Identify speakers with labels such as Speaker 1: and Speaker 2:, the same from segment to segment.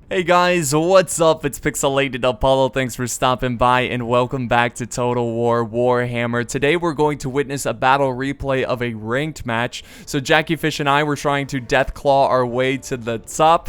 Speaker 1: Hey guys, what's up? It's Pixelated-Apollo. Thanks for stopping by and welcome back to Total War Warhammer. Today we're going to witness a battle replay of a ranked match. So Jackie Fish and I were trying to deathclaw our way to the top.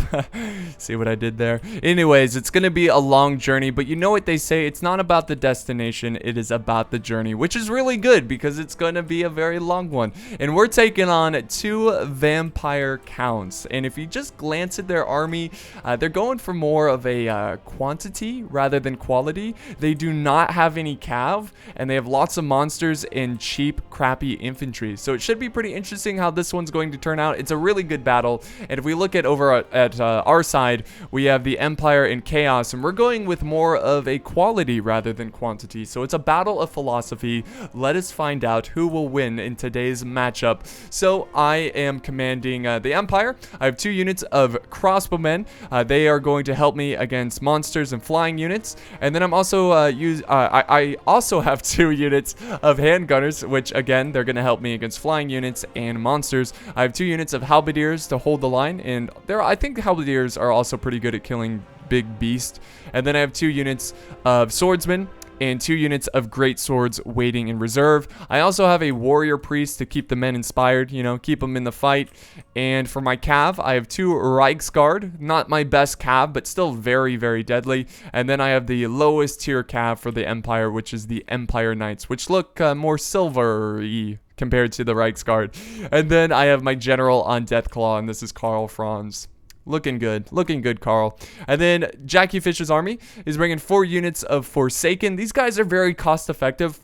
Speaker 1: See what I did there? Anyways, it's going to be a long journey, but you know what they say, it's not about the destination, it is about the journey, which is really good because it's going to be a very long one. And we're taking on two vampire counts. And if you just glance at their army, they're going for more of a quantity rather than quality. They do not have any cav, and they have lots of monsters and cheap, crappy infantry. So it should be pretty interesting how this one's going to turn out. It's a really good battle, and if we look at over at our side, we have the Empire and Chaos, and we're going with more of a quality rather than quantity. So it's a battle of philosophy. Let us find out who will win in today's matchup. So I am commanding the Empire. I have 2 units of crossbowmen. They are going to help me against monsters and flying units, and then I'm also I also have 2 units of handgunners, which again they're going to help me against flying units and monsters. I have 2 units of halberdiers to hold the line, and I think halberdiers are also pretty good at killing big beasts. And then I have 2 units of swordsmen and 2 units of great swords waiting in reserve. I also have a warrior priest to keep the men inspired, you know, keep them in the fight. And for my cav, I have 2 Reichsguard, not my best cav, but still very, very deadly. And then I have the lowest tier cav for the Empire, which is the Empire Knights, which look more silvery compared to the Reichsguard. And then I have my general on Deathclaw, and this is Karl Franz. Looking good, Carl. And then Jackie Fish's army is bringing 4 units of Forsaken. These guys are very cost effective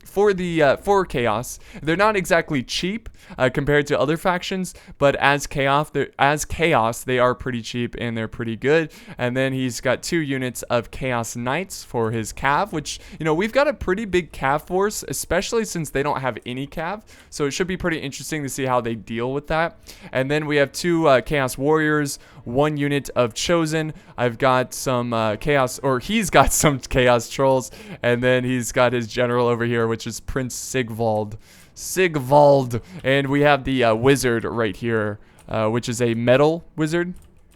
Speaker 1: for Chaos. They're not exactly cheap compared to other factions, but as Chaos they are pretty cheap and they're pretty good. And then he's got 2 units of Chaos Knights for his cav, which, you know, we've got a pretty big cav force, especially since they don't have any cav. So it should be pretty interesting to see how they deal with that. And then we have 2 Chaos Warriors, 1 unit of Chosen. I've got some he's got some Chaos Trolls, and then he's got his general over here, which is Prince Sigvald, and we have the wizard right here, which is a metal wizard.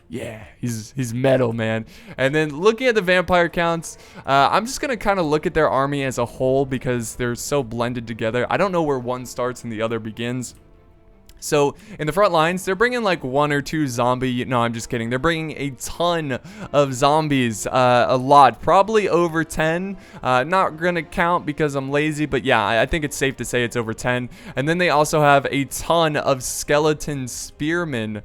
Speaker 1: Yeah, he's metal, man. And then looking at the vampire counts, I'm just gonna kind of look at their army as a whole because they're so blended together. I don't know where one starts and the other begins. So in the front lines, they're bringing like 1 or 2 zombie. No, I'm just kidding. They're bringing a ton of zombies, a lot, probably over 10. Not gonna count because I'm lazy, but yeah, I think it's safe to say it's over 10. And then they also have a ton of skeleton spearmen.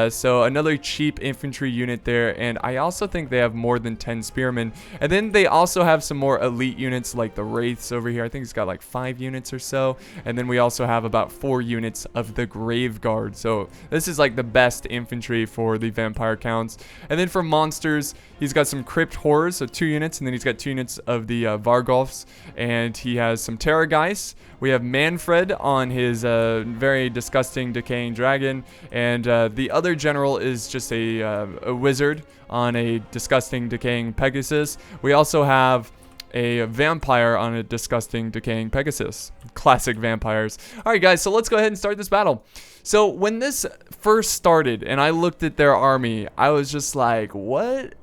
Speaker 1: So another cheap infantry unit there, and I also think they have more than 10 spearmen. And then they also have some more elite units like the wraiths over here. I think it's got like 5 units or so. And then we also have about 4 units of the Grave Guard. So this is like the best infantry for the vampire counts. And then for monsters, he's got some crypt horrors, so 2 units, and then he's got 2 units of the Vargolfs, and he has some Terrorgeist. We have Manfred on his very disgusting decaying dragon, and the other general is just a wizard on a disgusting decaying Pegasus. We also have a vampire on a disgusting decaying Pegasus. Classic vampires. Alright guys, so let's go ahead and start this battle. So when this first started and I looked at their army, I was just like, what?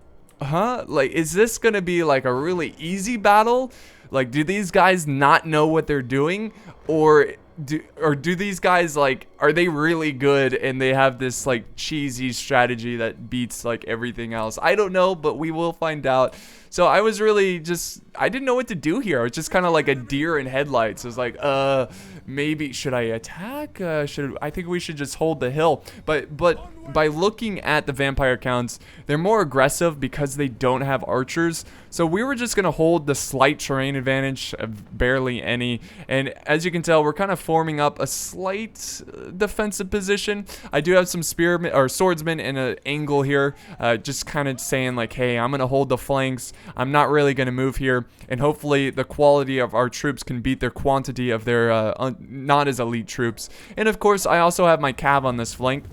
Speaker 1: Huh? Like, is this gonna be like a really easy battle? Like, do these guys not know what they're doing? Or do these guys, like, are they really good and they have this like cheesy strategy that beats like everything else? I don't know, but we will find out. So I was really just, I didn't know what to do here. I was just kind of like a deer in headlights. I was like, maybe should I attack? I think we should just hold the hill. But by looking at the vampire counts, they're more aggressive because they don't have archers. So we were just gonna hold the slight terrain advantage, barely any. And as you can tell, we're kind of forming up a slight defensive position. I do have some spearmen or swordsmen in an angle here, just kind of saying like, hey, I'm gonna hold the flanks. I'm not really gonna move here, and hopefully the quality of our troops can beat their quantity of their not as elite troops. And of course, I also have my cav on this flank.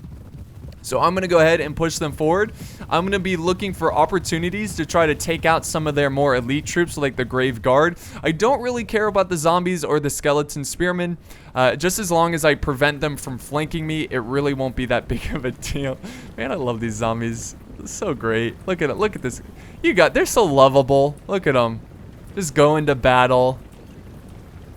Speaker 1: So I'm going to go ahead and push them forward. I'm going to be looking for opportunities to try to take out some of their more elite troops like the Grave Guard. I don't really care about the zombies or the skeleton spearmen. Just as long as I prevent them from flanking me, it really won't be that big of a deal. Man, I love these zombies. So great. Look at it. Look at this. They're so lovable. Look at them. Just going to battle.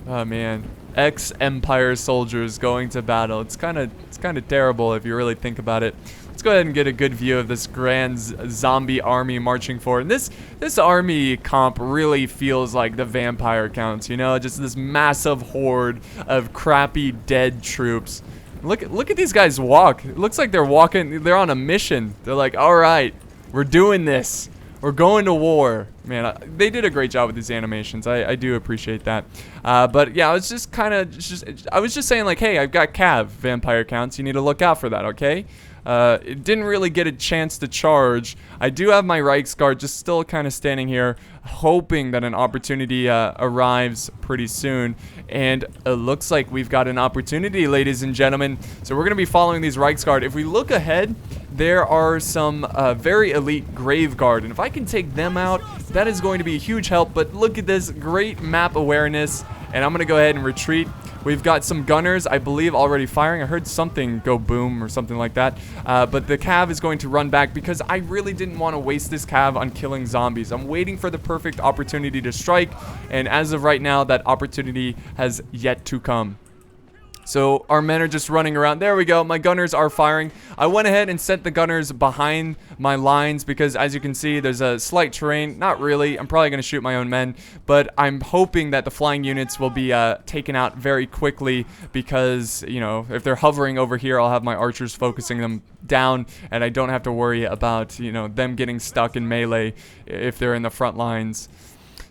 Speaker 1: Oh man. Ex-Empire soldiers going to battle. It's kind of terrible if you really think about it. Let's go ahead and get a good view of this grand zombie army marching forward. And this army comp really feels like the vampire counts, you know, just this massive horde of crappy dead troops. Look at these guys walk. It looks like they're on a mission. They're like, all right, we're doing this. We're going to war. Man, they did a great job with these animations. I do appreciate that. But yeah, I was just saying like, hey, I've got Cav vampire counts. You need to look out for that, okay? It didn't really get a chance to charge. I do have my Reichsguard just still kind of standing here, hoping that an opportunity arrives pretty soon. And it looks like we've got an opportunity, ladies and gentlemen. So we're going to be following these Reichsguard. If we look ahead, there are some very elite Grave Guard. And if I can take them out, that is going to be a huge help. But look at this great map awareness. And I'm going to go ahead and retreat. We've got some gunners, I believe, already firing. I heard something go boom or something like that. But the Cav is going to run back because I really didn't want to waste this Cav on killing zombies. I'm waiting for the perfect opportunity to strike. And as of right now, that opportunity has yet to come. So our men are just running around. There we go. My gunners are firing. I went ahead and sent the gunners behind my lines because, as you can see, there's a slight terrain. Not really. I'm probably going to shoot my own men. But I'm hoping that the flying units will be taken out very quickly because, you know, if they're hovering over here, I'll have my archers focusing them down. And I don't have to worry about, you know, them getting stuck in melee if they're in the front lines.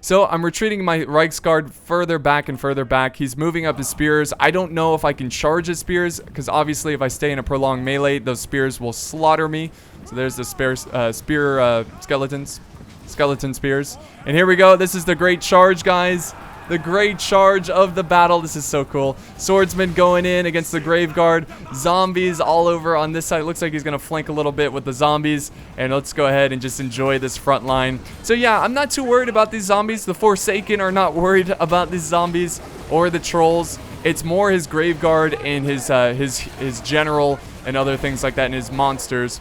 Speaker 1: So I'm retreating my Reichsguard further back and further back. He's moving up his spears. I don't know if I can charge his spears because obviously if I stay in a prolonged melee, those spears will slaughter me. So there's the skeleton spears. And here we go. This is the great charge, guys. The great charge of the battle. This is so cool. Swordsman going in against the Grave Guard. Zombies all over on this side. It looks like he's going to flank a little bit with the zombies. And let's go ahead and just enjoy this front line. So yeah, I'm not too worried about these zombies. The Forsaken are not worried about these zombies or the trolls. It's more his Grave Guard and his general and other things like that and his monsters.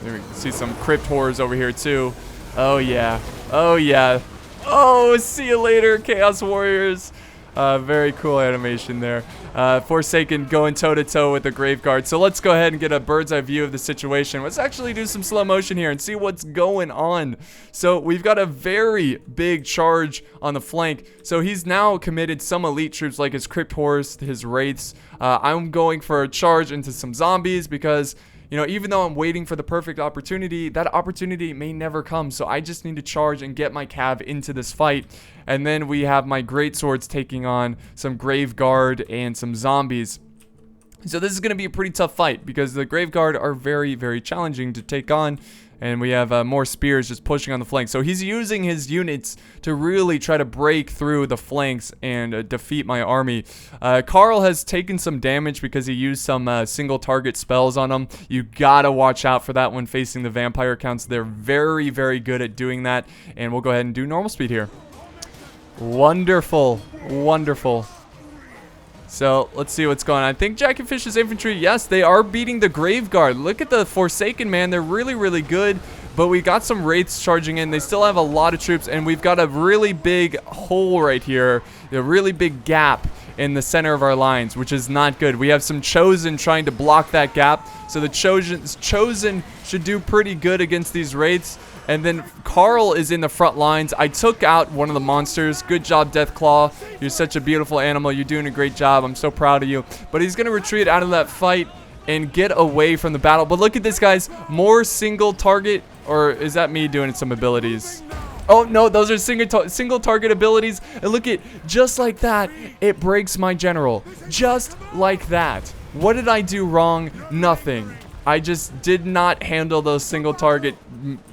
Speaker 1: There we see some crypt horrors over here too. Oh yeah. Oh yeah. Oh, see you later, Chaos Warriors. Very cool animation there. Forsaken going toe-to-toe with the Grave Guard. So let's go ahead and get a bird's eye view of the situation. Let's actually do some slow motion here and see what's going on. So we've got a very big charge on the flank. So he's now committed some elite troops like his Crypt Horrors, his Wraiths. I'm going for a charge into some zombies because, you know, even though I'm waiting for the perfect opportunity, that opportunity may never come. So I just need to charge and get my Cav into this fight. And then we have my Great Swords taking on some Grave Guard and some zombies. So this is going to be a pretty tough fight because the Grave Guard are very, very challenging to take on. And we have more spears just pushing on the flank. So he's using his units to really try to break through the flanks and defeat my army. Carl has taken some damage because he used some single target spells on him. You gotta watch out for that when facing the vampire counts. They're very, very good at doing that. And we'll go ahead and do normal speed here. Wonderful. Wonderful. So, let's see what's going on. I think Jack and Fish's infantry, yes, they are beating the Grave Guard. Look at the Forsaken, man. They're really, really good. But we got some Wraiths charging in. They still have a lot of troops. And we've got a really big hole right here. A really big gap in the center of our lines, which is not good. We have some Chosen trying to block that gap. So the Chosen should do pretty good against these Wraiths. And then Carl is in the front lines. I took out one of the monsters. Good job, Deathclaw. You're such a beautiful animal. You're doing a great job. I'm so proud of you. But he's going to retreat out of that fight and get away from the battle. But look at this, guys. More single target. Or is that me doing some abilities? Oh, no. Those are single target abilities. And look at, just like that, it breaks my general. Just like that. What did I do wrong? Nothing. I just did not handle those single target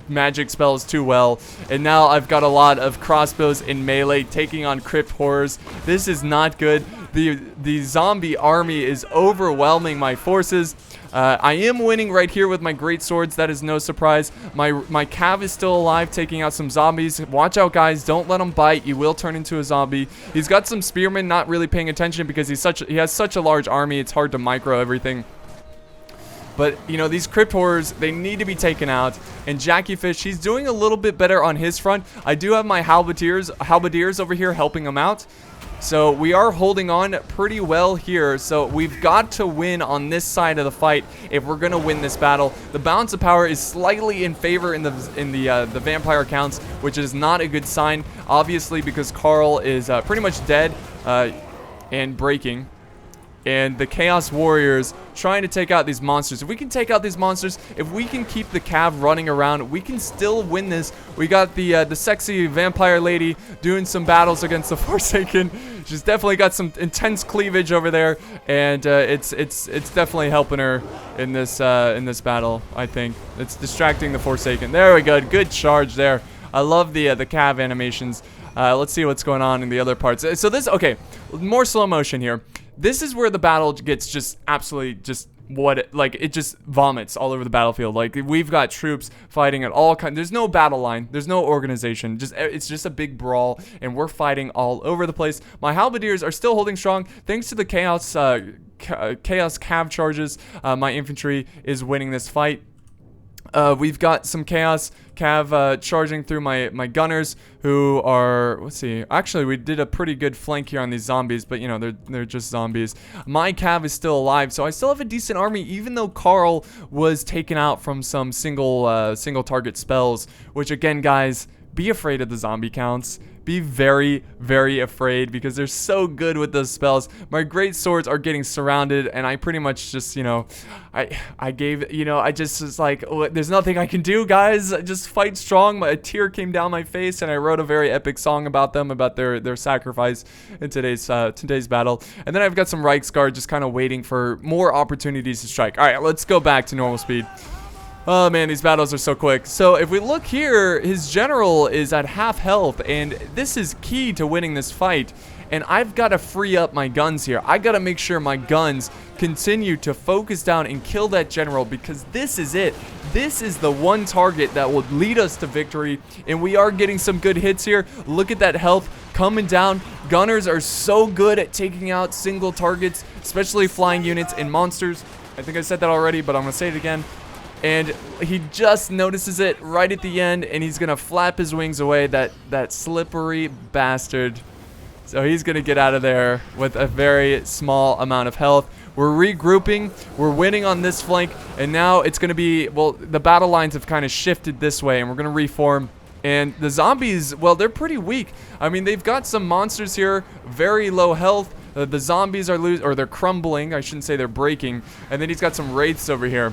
Speaker 1: magic spells too well. And now I've got a lot of crossbows in melee taking on Crypt Horrors. This is not good. The zombie army is overwhelming my forces. I am winning right here with my great swords. That is no surprise. My Cav is still alive, taking out some zombies. Watch out, guys. Don't let him bite. You will turn into a zombie. He's got some spearmen not really paying attention because he has such a large army. It's hard to micro everything. But, you know, these crypt horrors, they need to be taken out. And Jackie Fish, he's doing a little bit better on his front. I do have my halberdiers over here helping him out. So we are holding on pretty well here. So we've got to win on this side of the fight if we're going to win this battle. The balance of power is slightly in favor in the vampire counts, which is not a good sign. Obviously, because Carl is pretty much dead and breaking. And the Chaos Warriors trying to take out these monsters. If we can take out these monsters, if we can keep the Cav running around, we can still win this. We got the sexy vampire lady doing some battles against the Forsaken. She's definitely got some intense cleavage over there, and it's definitely helping her in this battle. I think it's distracting the Forsaken. There we go. Good charge there. I love the Cav animations. Let's see what's going on in the other parts. So this, okay, more slow motion here. This is where the battle gets just absolutely just it just vomits all over the battlefield. Like, we've got troops fighting at all kinds. There's no battle line. There's no organization. It's just a big brawl, and we're fighting all over the place. My halberdiers are still holding strong thanks to the chaos cav charges. My infantry is winning this fight. We've got some Chaos Cav charging through my gunners, who are, let's see, actually we did a pretty good flank here on these zombies, but you know, they're just zombies. My Cav is still alive, so I still have a decent army, even though Carl was taken out from some single target spells, which again, guys, be afraid of the zombie counts. Be very, very afraid, because they're so good with those spells. My great swords are getting surrounded, and I pretty much just, you know, I gave, you know, I just was like, oh, there's nothing I can do, guys. Just fight strong. A tear came down my face, and I wrote a very epic song about them, about their sacrifice in today's battle. And then I've got some Reichsguard just kind of waiting for more opportunities to strike. All right, let's go back to normal speed. Oh man, these battles are so quick. So if we look here, his general is at half health, and this is key to winning this fight. And I've got to free up my guns here. I got to make sure my guns continue to focus down and kill that general, because this is it. This is the one target that will lead us to victory, and we are getting some good hits here. Look at that health coming down. Gunners are so good at taking out single targets, especially flying units and monsters. I think I said that already, but I'm going to say it again. And he just notices it right at the end, and he's gonna flap his wings away, that slippery bastard. So he's gonna get out of there with a very small amount of health. We're regrouping, we're winning on this flank, and now it's gonna be, well, the battle lines have kind of shifted this way, and we're gonna reform. And the zombies, well, they're pretty weak. I mean, they've got some monsters here, very low health. The zombies are they're crumbling. I shouldn't say they're breaking. And then he's got some wraiths over here.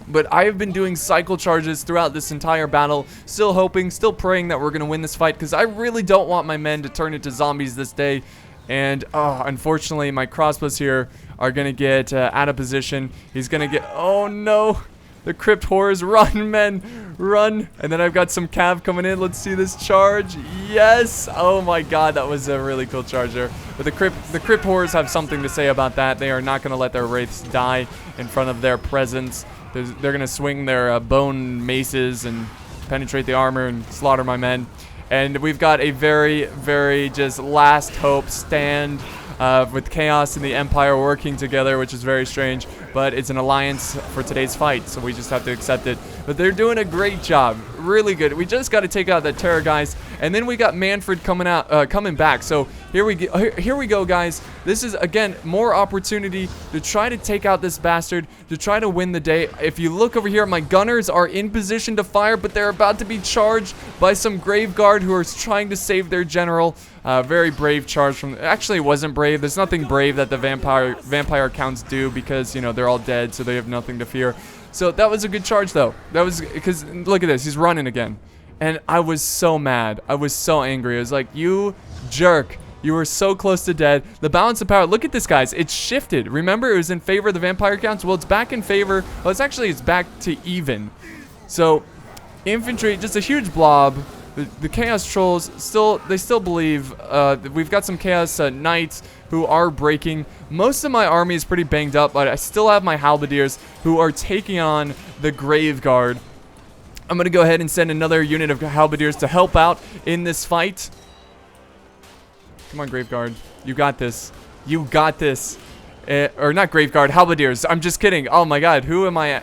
Speaker 1: But I have been doing cycle charges throughout this entire battle, still hoping, still praying that we're going to win this fight, because I really don't want my men to turn into zombies this day. And, unfortunately, my crossbows here are going to get out of position. He's going to get, oh no, the crypt horrors, run men, run. And then I've got some cav coming in. Let's see this charge. Yes, oh my god, that was a really cool charge there. But the crypt horrors have something to say about that. They are not going to let their wraiths die in front of their presence. They're going to swing their bone maces and penetrate the armor and slaughter my men. And we've got a very, very just last hope stand with Chaos and the Empire working together, which is very strange. But it's an alliance for today's fight, so we just have to accept it. But they're doing a great job. Really good. We just got to take out that terror guys. And then we got Manfred coming back. So here we go, guys. This is, again, more opportunity to try to take out this bastard, to try to win the day. If you look over here, my gunners are in position to fire, but they're about to be charged by some Grave Guard who are trying to save their general. Very brave charge from, actually it wasn't brave. There's nothing brave that the vampire counts do, because, you know, they're all dead, so they have nothing to fear. So that was a good charge, though. That was, because look at this, he's running again. And I was so mad. I was so angry. I was like, you jerk. You were so close to dead. The balance of power, look at this, guys. It's shifted. Remember, it was in favor of the vampire counts? Well, it's back in favor. Well, it's back to even. So, infantry, just a huge blob. The Chaos Trolls, they still believe. We've got some Chaos Knights who are breaking. Most of my army is pretty banged up, but I still have my Halberdiers who are taking on the Grave Guard. I'm going to go ahead and send another unit of Halberdiers to help out in this fight. Come on, Grave Guard. You got this. You got this. Or not Graveguard, Halberdiers. I'm just kidding. Oh my god, who am I?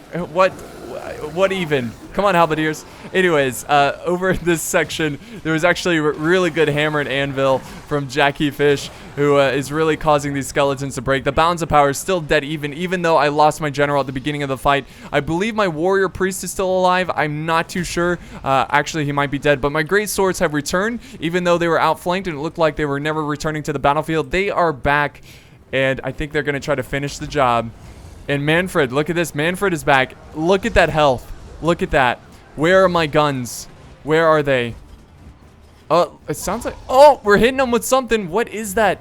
Speaker 1: What even? Come on, Halberdiers. Anyways, over this section, there was actually a really good hammer and anvil from Jackie Fish, who is really causing these skeletons to break. The balance of power is still dead even though I lost my general at the beginning of the fight. I believe my warrior priest is still alive. I'm not too sure. Actually, he might be dead, but my great swords have returned, even though they were outflanked and it looked like they were never returning to the battlefield. They are back, and I think they're going to try to finish the job. And Manfred, look at this. Manfred is back. Look at that health. Look at that. Where are my guns? Where are they? Oh, it sounds like... Oh, we're hitting them with something. What is that?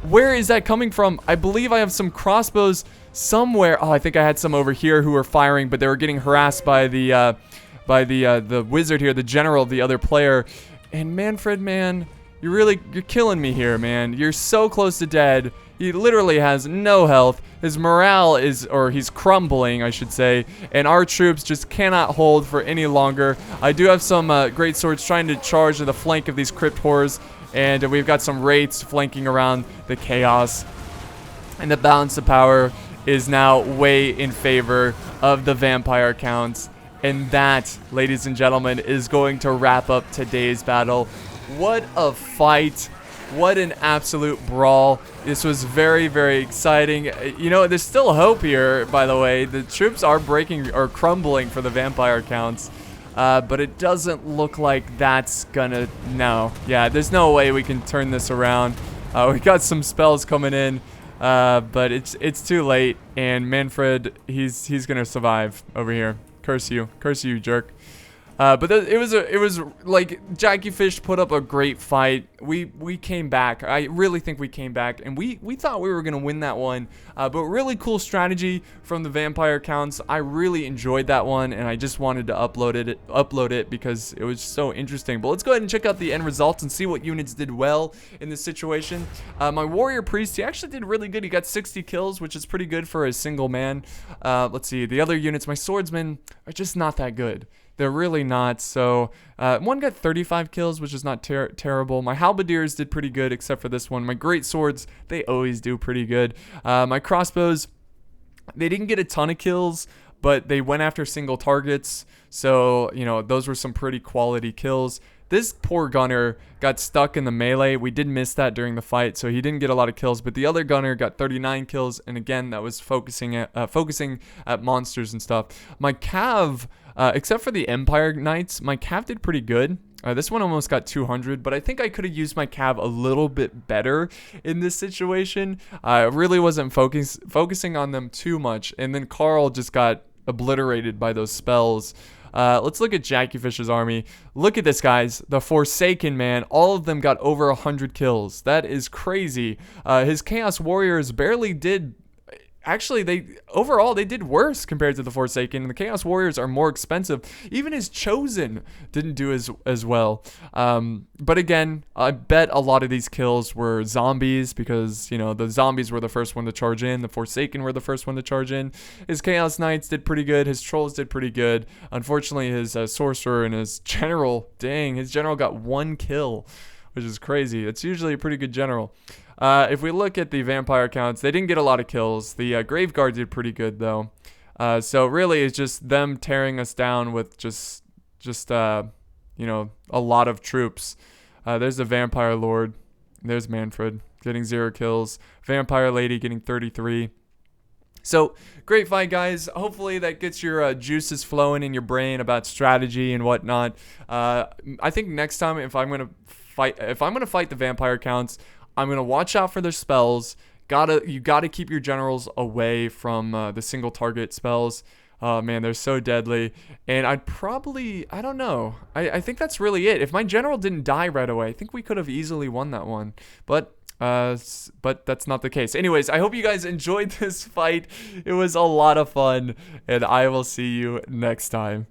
Speaker 1: Where is that coming from? I believe I have some crossbows somewhere. Oh, I think I had some over here who were firing, but they were getting harassed by the wizard here, the general of the other player. And Manfred, man, you're killing me here, man. You're so close to dead. He literally has no health. His morale is, or he's crumbling, I should say. And our troops just cannot hold for any longer. I do have some great swords trying to charge to the flank of these crypt horrors. And we've got some wraiths flanking around the chaos. And the balance of power is now way in favor of the vampire counts. And that, ladies and gentlemen, is going to wrap up today's battle. What a fight. What an absolute brawl. This was very, very exciting. You know, there's still hope here, by the way. The troops are breaking or crumbling for the vampire counts. But it doesn't look like that's gonna... No. Yeah, there's no way we can turn this around. We got some spells coming in. But it's too late. And Manfred, he's gonna survive over here. Curse you, jerk. But it was like Jackie Fish put up a great fight. We came back. I really think we came back, and we thought we were gonna win that one. But really cool strategy from the vampire counts. I really enjoyed that one, and I just wanted to upload it because it was so interesting. But let's go ahead and check out the end results and see what units did well in this situation. My warrior priest, he actually did really good. He got 60 kills, which is pretty good for a single man. Let's see the other units. My swordsmen are just not that good. They're really not. So one got 35 kills, which is not terrible. My halberdiers did pretty good, except for this one. My great swords, they always do pretty good. My crossbows, they didn't get a ton of kills, but they went after single targets. So, you know, those were some pretty quality kills. This poor gunner got stuck in the melee. We did miss that during the fight, so he didn't get a lot of kills. But the other gunner got 39 kills, and again, that was focusing at monsters and stuff. My cav, except for the Empire Knights, my cav did pretty good. This one almost got 200, but I think I could have used my cav a little bit better in this situation. I really wasn't focusing on them too much, and then Carl just got obliterated by those spells. Let's look at Jackie Fish's army. Look at this, guys. The Forsaken, man. All of them got over 100 kills. That is crazy. His Chaos Warriors barely did... Actually, overall, they did worse compared to the Forsaken. And the Chaos Warriors are more expensive. Even his Chosen didn't do as well. But again, I bet a lot of these kills were zombies because, you know, the zombies were the first one to charge in. The Forsaken were the first one to charge in. His Chaos Knights did pretty good. His Trolls did pretty good. Unfortunately, his Sorcerer and his General, dang, his General got 1 kill, which is crazy. It's usually a pretty good General. If we look at the vampire counts, they didn't get a lot of kills. The Graveguard did pretty good, though. So really, it's just them tearing us down with just you know, a lot of troops. There's the Vampire Lord. There's Manfred getting 0 kills. Vampire Lady getting 33. So, great fight, guys. Hopefully that gets your juices flowing in your brain about strategy and whatnot. I think next time, if I'm gonna fight the vampire counts, I'm gonna watch out for their spells. You gotta keep your generals away from the single target spells. Man, they're so deadly. And I don't know. I think that's really it. If my general didn't die right away, I think we could have easily won that one. But that's not the case. Anyways, I hope you guys enjoyed this fight. It was a lot of fun, and I will see you next time.